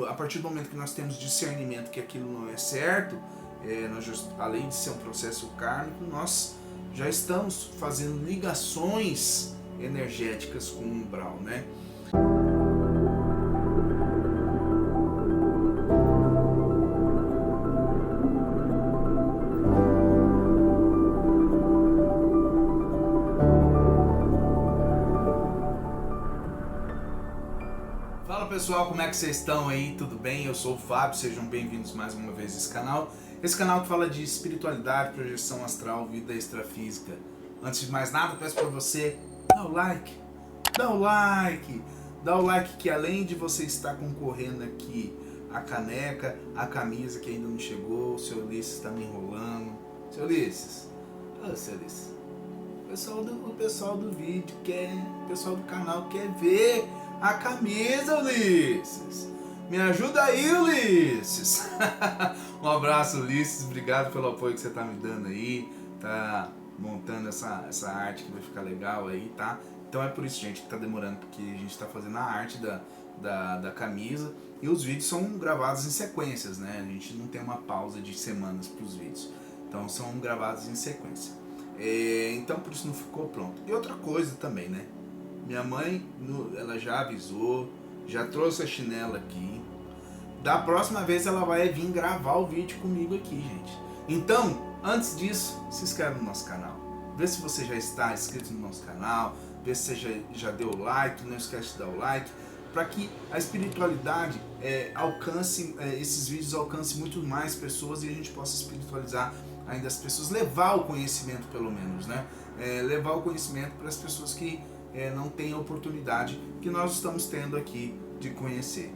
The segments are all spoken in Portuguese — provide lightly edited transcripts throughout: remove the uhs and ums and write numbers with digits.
a partir do momento que nós temos discernimento que aquilo não é certo, além de ser um processo kármico, nós já estamos fazendo ligações energéticas com o umbral, né? Fala pessoal, como é que vocês estão aí? Tudo bem? Eu sou o Fábio, sejam bem-vindos mais uma vez a esse canal. Esse canal que fala de espiritualidade, projeção astral, vida extrafísica. Antes de mais nada, peço para você, dá o like, que além de você estar concorrendo aqui a caneca, a camisa que ainda não chegou, o seu Ulisses está me enrolando. Seu Ulisses, o pessoal do vídeo o pessoal do canal quer ver a camisa, Ulisses. Me ajuda aí, Ulisses. Um abraço, Ulisses. Obrigado pelo apoio que você tá me dando aí. Tá montando essa arte que vai ficar legal aí, tá? Então é por isso, gente, que tá demorando, porque a gente tá fazendo a arte da camisa. E os vídeos são gravados em sequências, né? A gente não tem uma pausa de semanas pros vídeos. Então são gravados em sequência. Então por isso não ficou pronto. E outra coisa também, né? Minha mãe, ela já avisou, já trouxe a chinela aqui. Da próxima vez ela vai vir gravar o vídeo comigo aqui, gente. Então, antes disso, se inscreve no nosso canal. Vê se você já está inscrito no nosso canal, vê se você já deu o like, não esquece de dar o like, para que a espiritualidade esses vídeos alcancem muito mais pessoas e a gente possa espiritualizar ainda as pessoas, levar o conhecimento pelo menos, né? Levar o conhecimento para as pessoas que não tem a oportunidade que nós estamos tendo aqui de conhecer.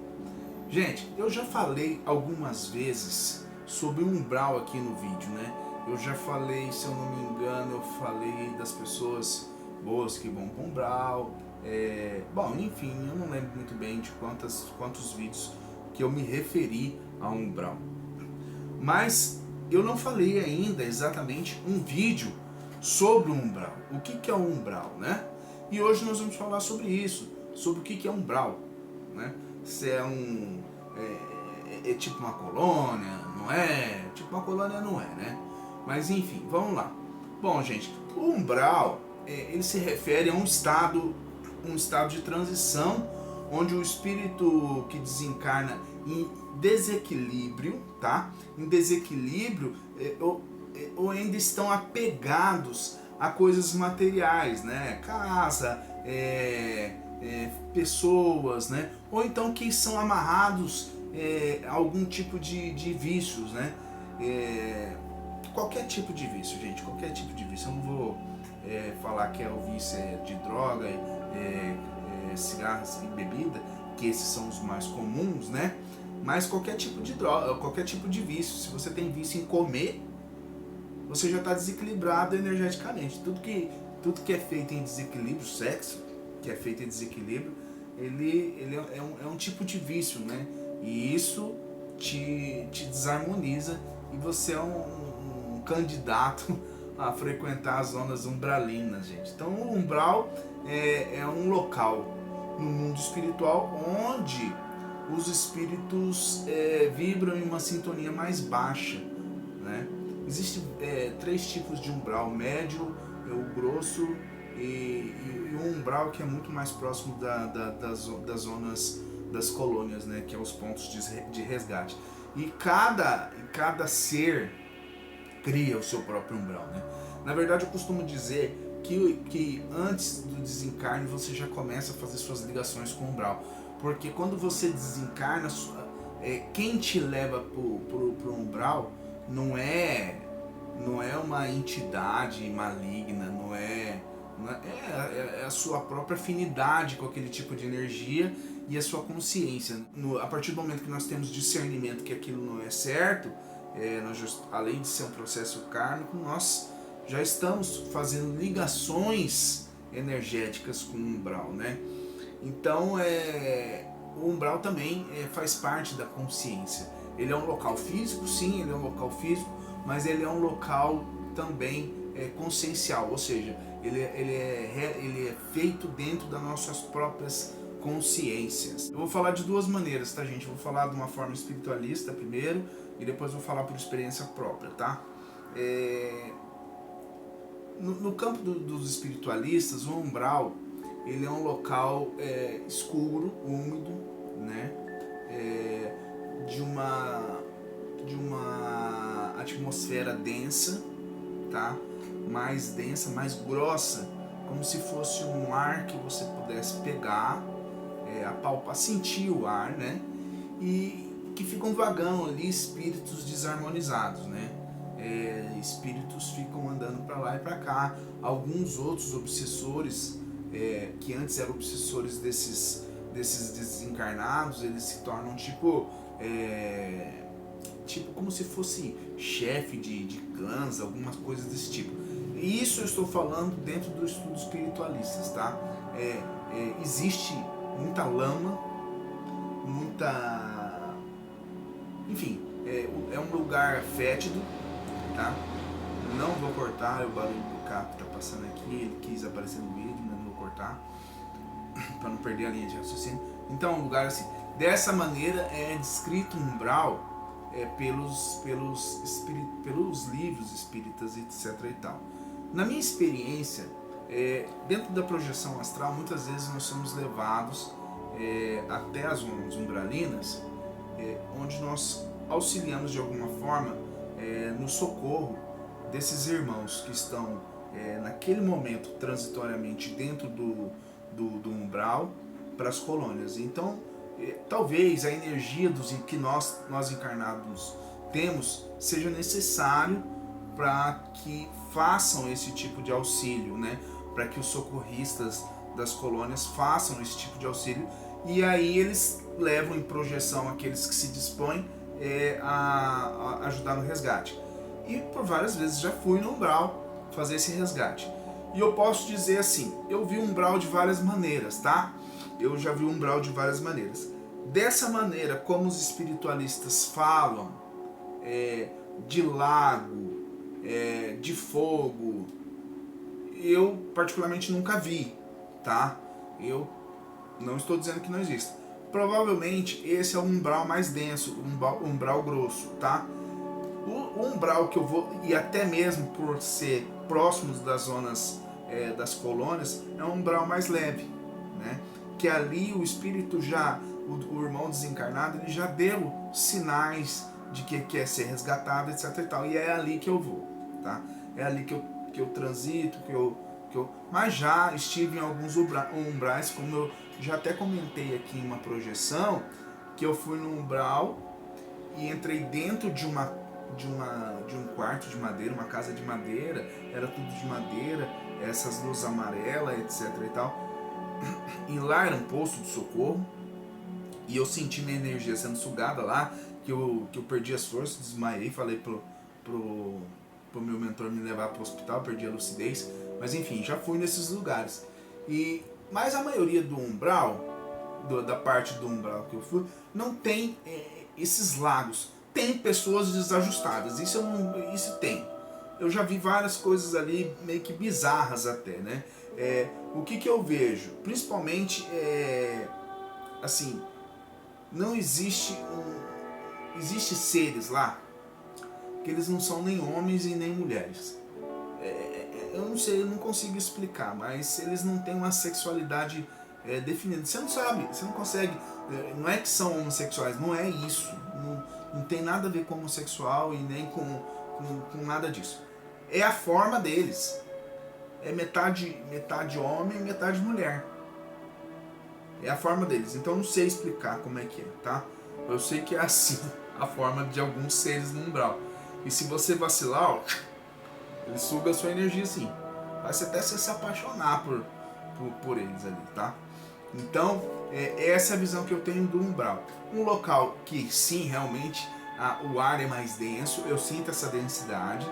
Gente, eu já falei algumas vezes sobre o umbral aqui no vídeo, né? Eu já falei, se eu não me engano, eu falei das pessoas boas que vão para o umbral. Bom, enfim, eu não lembro muito bem de quantos vídeos que eu me referi ao umbral. Mas eu não falei ainda exatamente um vídeo sobre o umbral. O que é o umbral, né? E hoje nós vamos falar sobre isso, sobre o que é umbral, né? Se é tipo uma colônia, não é? Tipo uma colônia não é, né? Mas enfim, vamos lá. Bom, gente, o umbral, ele se refere a um estado de transição, onde o espírito que desencarna em desequilíbrio, tá? Em desequilíbrio, ou ainda estão apegados a coisas materiais, né? Casa, pessoas, né? Ou então que são amarrados a algum tipo de vícios, né? Qualquer tipo de vício, gente, qualquer tipo de vício. Eu não vou falar que o vício de droga, cigarros e bebida, que esses são os mais comuns, né? Mas qualquer tipo de droga, qualquer tipo de vício. Se você tem vício em comer, você já está desequilibrado energeticamente. Tudo que é feito em desequilíbrio, sexo que é feito em desequilíbrio, ele é um tipo de vício, né? E isso te desarmoniza e você é um candidato a frequentar as zonas umbralinas, gente. Então o umbral é um local no mundo espiritual onde os espíritos vibram em uma sintonia mais baixa, né? Existem 3 tipos de umbral: médio, o grosso e um umbral que é muito mais próximo das zonas das colônias, né? Que é os pontos de resgate. E cada ser cria o seu próprio umbral, né? Na verdade, eu costumo dizer que antes do desencarne você já começa a fazer suas ligações com o umbral. Porque quando você desencarna, quem te leva pro umbral não é uma entidade maligna, é a sua própria afinidade com aquele tipo de energia e a sua consciência. A partir do momento que nós temos discernimento que aquilo não é certo, além de ser um processo kármico, nós já estamos fazendo ligações energéticas com o umbral, né? Então o umbral também faz parte da consciência. Ele é um local físico, sim, ele é um local físico, mas ele é um local também consciencial, ou seja, ele é feito dentro das nossas próprias consciências. Eu vou falar de duas maneiras, tá, gente? Eu vou falar de uma forma espiritualista primeiro e depois vou falar por experiência própria, tá? No campo dos espiritualistas, o umbral ele é um local escuro, úmido, né? De uma atmosfera densa, tá? Mais densa, mais grossa, como se fosse um ar que você pudesse pegar, apalpar, sentir o ar, né? E que ficam vagando ali espíritos desarmonizados, né? Espíritos ficam andando para lá e para cá. Alguns outros obsessores, que antes eram obsessores desses desencarnados, eles se tornam tipo como se fosse chefe de clãs, algumas coisas desse tipo. E isso eu estou falando dentro dos estudos espiritualistas, tá? Existe muita lama, muita... Enfim, é um lugar fétido, tá? Não vou cortar o barulho do carro que tá passando aqui, ele quis aparecer no vídeo, mas não vou cortar, para não perder a linha de raciocínio. Então, um lugar assim, dessa maneira é descrito um umbral pelos livros espíritas, etc. e tal. Na minha experiência, dentro da projeção astral, muitas vezes nós somos levados até as zonas umbralinas, onde nós auxiliamos de alguma forma no socorro desses irmãos que estão naquele momento transitoriamente dentro do umbral para as colônias. Então, talvez a energia que nós encarnados temos seja necessário para que façam esse tipo de auxílio, né? Para que os socorristas das colônias façam esse tipo de auxílio, e aí eles levam em projeção aqueles que se dispõem a ajudar no resgate. E por várias vezes já fui no umbral fazer esse resgate. E eu posso dizer assim, eu vi o umbral de várias maneiras, tá? Eu já vi o umbral de várias maneiras. Dessa maneira, como os espiritualistas falam, de lago, de fogo, eu particularmente nunca vi, tá? Eu não estou dizendo que não exista. Provavelmente esse é o umbral mais denso, o umbral grosso, tá? O umbral que eu vou, e até mesmo por ser próximos das zonas das colônias, é um umbral mais leve, né? Que ali o espírito já, o irmão desencarnado, ele já deu sinais de que quer ser resgatado, etc e tal, e é ali que eu vou, tá? É ali que eu transito, que eu mas já estive em alguns umbrais, como eu já até comentei aqui em uma projeção, que eu fui no umbral e entrei dentro de um quarto de madeira, uma casa de madeira, era tudo de madeira, essas luzes amarelas, etc e tal. E lá era um posto de socorro, e eu senti minha energia sendo sugada lá, que eu perdi as forças, desmaiei, falei pro meu mentor me levar para o hospital, perdi a lucidez, mas enfim, já fui nesses lugares. Mas a maioria do umbral, da parte do umbral que eu fui, não tem esses lagos. Tem pessoas desajustadas, isso tem. Eu já vi várias coisas ali meio que bizarras até, né? O que eu vejo? Principalmente, assim, não existe seres lá que eles não são nem homens e nem mulheres. Eu não sei, eu não consigo explicar, mas eles não têm uma sexualidade definida. Você não sabe, você não consegue. Não é que são homossexuais, não é isso. Não tem nada a ver com homossexual e nem com nada disso. É a forma deles. É metade homem e metade mulher. É a forma deles. Então eu não sei explicar como é que é, tá? Eu sei que é assim a forma de alguns seres no umbral. E se você vacilar, ó, ele suga a sua energia assim. Vai até se apaixonar por eles ali, tá? Então, essa é a visão que eu tenho do umbral. Um local que sim, realmente, o ar é mais denso, eu sinto essa densidade.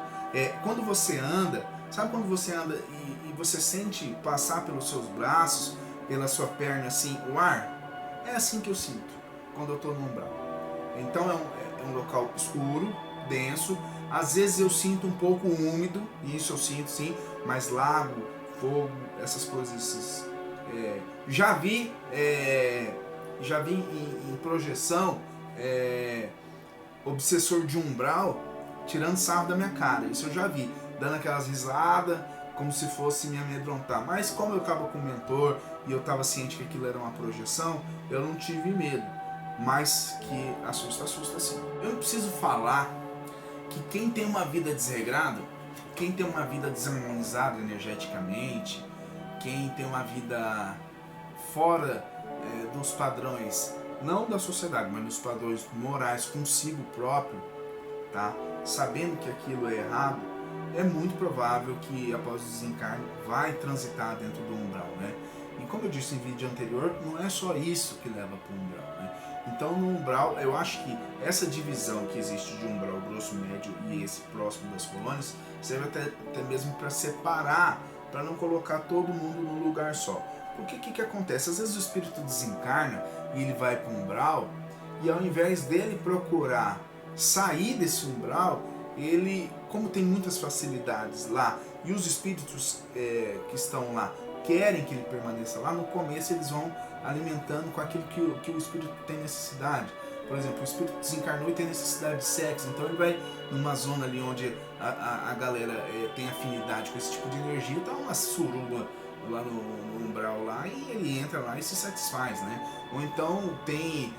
Quando você anda, sabe quando você anda e você sente passar pelos seus braços, pela sua perna assim, o ar? É assim que eu sinto quando eu estou no umbral. Então é um local escuro, denso, às vezes eu sinto um pouco úmido, isso eu sinto sim, mas lago, fogo, essas coisas, Já vi em projeção obsessor de umbral tirando sarro da minha cara. Isso eu já vi, dando aquelas risadas como se fosse me amedrontar. Mas como eu estava com o mentor e eu estava ciente que aquilo era uma projeção, eu não tive medo. Mas que assusta sim. Eu não preciso falar que quem tem uma vida desregrada, quem tem uma vida desarmonizada energeticamente, quem tem uma vida fora dos padrões, não da sociedade, mas dos padrões morais consigo próprio, tá? Sabendo que aquilo é errado, é muito provável que após o desencarne vai transitar dentro do umbral, né? E como eu disse em vídeo anterior, não é só isso que leva para o umbral, né? Então no umbral, eu acho que essa divisão que existe de umbral grosso, médio e esse próximo das colônias serve até mesmo para separar, para não colocar todo mundo num lugar só. Porque o que acontece? Às vezes o espírito desencarna e ele vai para o umbral, e ao invés dele procurar sair desse umbral, ele, como tem muitas facilidades lá, e os espíritos que estão lá querem que ele permaneça lá, no começo eles vão alimentando com aquilo que o espírito tem necessidade. Por exemplo, o espírito desencarnou e tem necessidade de sexo, então ele vai numa zona ali onde a galera tem afinidade com esse tipo de energia, tá uma suruba lá no umbral lá, e ele entra lá e se satisfaz, né? Ou então tem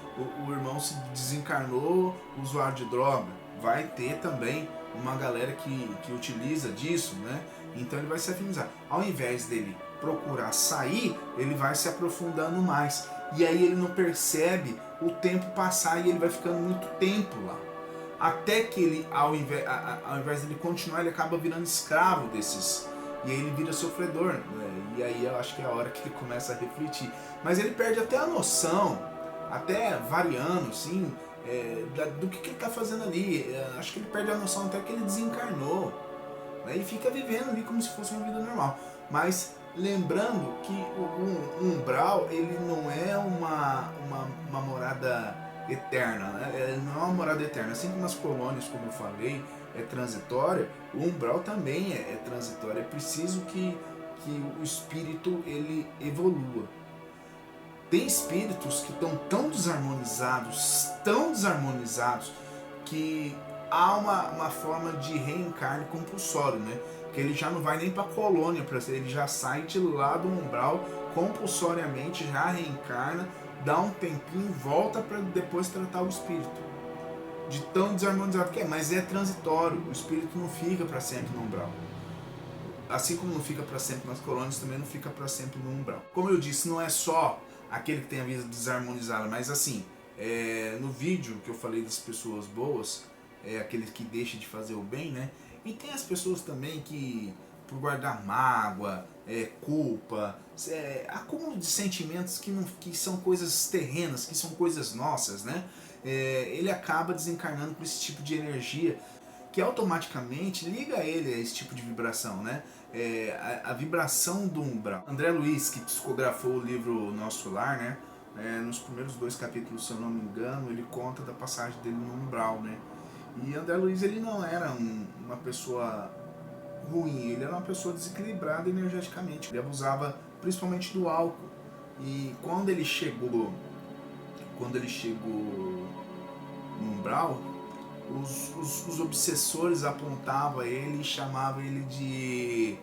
o irmão se desencarnou, usuário de droga, vai ter também uma galera que utiliza disso, né? Então ele vai se afinizar. Ao invés dele procurar sair, ele vai se aprofundando mais, e aí ele não percebe o tempo passar e ele vai ficando muito tempo lá, até que ele, ao invés dele continuar, ele acaba virando escravo desses, e aí ele vira sofredor, né? E aí eu acho que é a hora que ele começa a refletir, mas ele perde até a noção, até variando assim, do que ele está fazendo ali. Acho que ele perde a noção até que ele desencarnou, né? E fica vivendo ali como se fosse uma vida normal. Mas lembrando que o umbral, ele não é uma morada eterna, né? Ele não é uma morada eterna. Assim como as colônias, como eu falei, é transitória, o umbral também é transitório. É preciso que o espírito ele evolua. Tem espíritos que estão tão desarmonizados, que há uma forma de reencarne compulsório, né? Que ele já não vai nem para a colônia, ele já sai de lá do umbral compulsoriamente, já reencarna, dá um tempinho, volta para depois tratar o espírito. De tão desarmonizado que é, mas é transitório, o espírito não fica para sempre no umbral. Assim como não fica para sempre nas colônias, também não fica para sempre no umbral. Como eu disse, não é só aquele que tem a vida desarmonizada, mas assim, no vídeo que eu falei das pessoas boas, aquele que deixa de fazer o bem, né? E tem as pessoas também que, por guardar mágoa, culpa, acúmulo de sentimentos que são coisas terrenas, que são coisas nossas, né? Ele acaba desencarnando com esse tipo de energia que automaticamente liga ele a esse tipo de vibração, né? A vibração do umbral. André Luiz, que psicografou o livro Nosso Lar, né? Nos primeiros 2 capítulos, se eu não me engano, ele conta da passagem dele no umbral, né? E André Luiz, ele não era uma pessoa ruim, ele era uma pessoa desequilibrada energeticamente. Ele abusava principalmente do álcool. E quando ele chegou no umbral, os obsessores apontavam ele e chamavam ele de...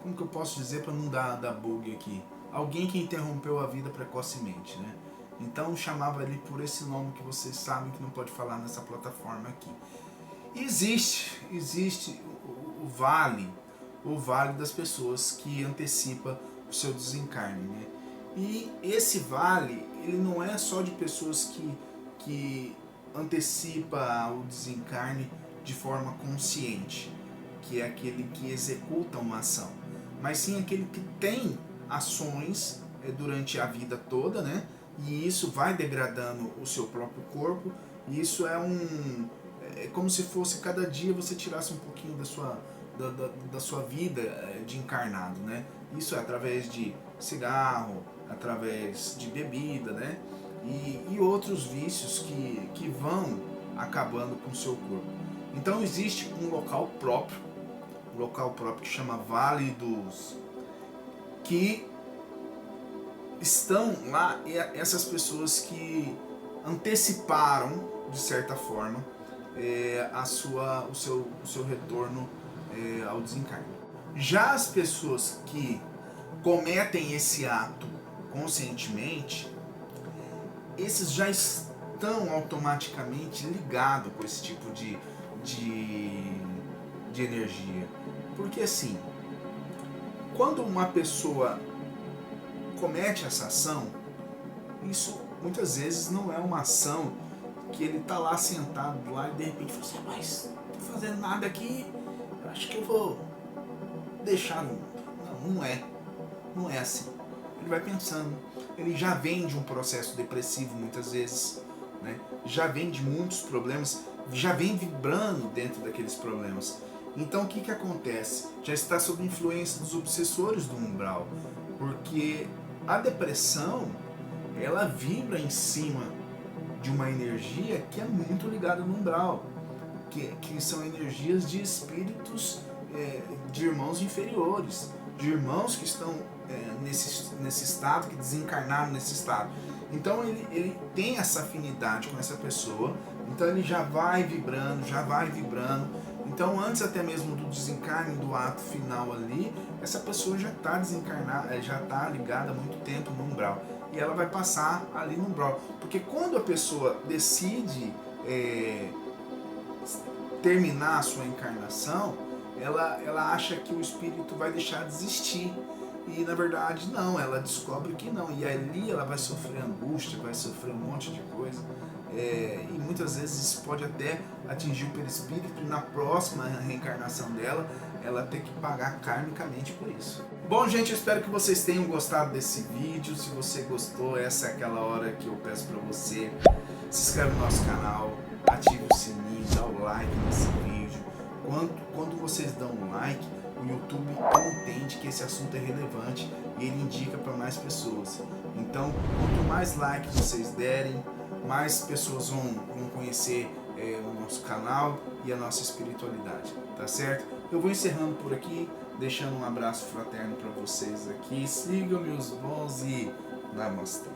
Como que eu posso dizer para não dar bug aqui? Alguém que interrompeu a vida precocemente, né? Então chamava ele por esse nome que vocês sabem que não pode falar nessa plataforma aqui. Existe o vale das pessoas que antecipa o seu desencarne, né? E esse vale, ele não é só de pessoas que antecipa o desencarne de forma consciente, que é aquele que executa uma ação, mas sim aquele que tem ações durante a vida toda, né? E isso vai degradando o seu próprio corpo, e isso é como se fosse cada dia você tirasse um pouquinho da sua vida de encarnado, né? Isso é através de cigarro, através de bebida, né? E outros vícios que vão acabando com o seu corpo. Então existe um local próprio que chama Vale dos... que estão lá essas pessoas que anteciparam, de certa forma, o seu retorno ao desencarne. Já as pessoas que cometem esse ato conscientemente, esses já estão automaticamente ligados com esse tipo de energia. Porque assim, quando uma pessoa comete essa ação, isso muitas vezes não é uma ação que ele tá lá sentado lá e de repente fala assim, mas não tô fazendo nada aqui, acho que eu vou deixar no mundo. Não é assim. Ele vai pensando, ele já vem de um processo depressivo muitas vezes, né? Já vem de muitos problemas, já vem vibrando dentro daqueles problemas. Então o que acontece? Já está sob influência dos obsessores do umbral, porque a depressão, ela vibra em cima de uma energia que é muito ligada no umbral, que são energias de espíritos, de irmãos inferiores, de irmãos que estão nesse estado, que desencarnaram nesse estado. Então ele tem essa afinidade com essa pessoa, então ele já vai vibrando. Então antes até mesmo do desencarne, do ato final ali, essa pessoa já está desencarnada, já está ligada há muito tempo no umbral. E ela vai passar ali no umbral. Porque quando a pessoa decide terminar a sua encarnação, ela acha que o espírito vai deixar de existir. E na verdade não, ela descobre que não. E ali ela vai sofrer angústia, vai sofrer um monte de coisa. E muitas vezes isso pode até atingir o perispírito, e na próxima reencarnação dela, ela ter que pagar karmicamente por isso. Bom, gente, eu espero que vocês tenham gostado desse vídeo. Se você gostou, essa é aquela hora que eu peço para você se inscreve no nosso canal, ative o sininho, dá o like nesse vídeo. Quando vocês dão um like, o YouTube entende que esse assunto é relevante e ele indica para mais pessoas. Então, quanto mais like vocês derem, mais pessoas vão conhecer o nosso canal e a nossa espiritualidade, tá certo? Eu vou encerrando por aqui, deixando um abraço fraterno para vocês aqui. Sigam meus bons e namastê.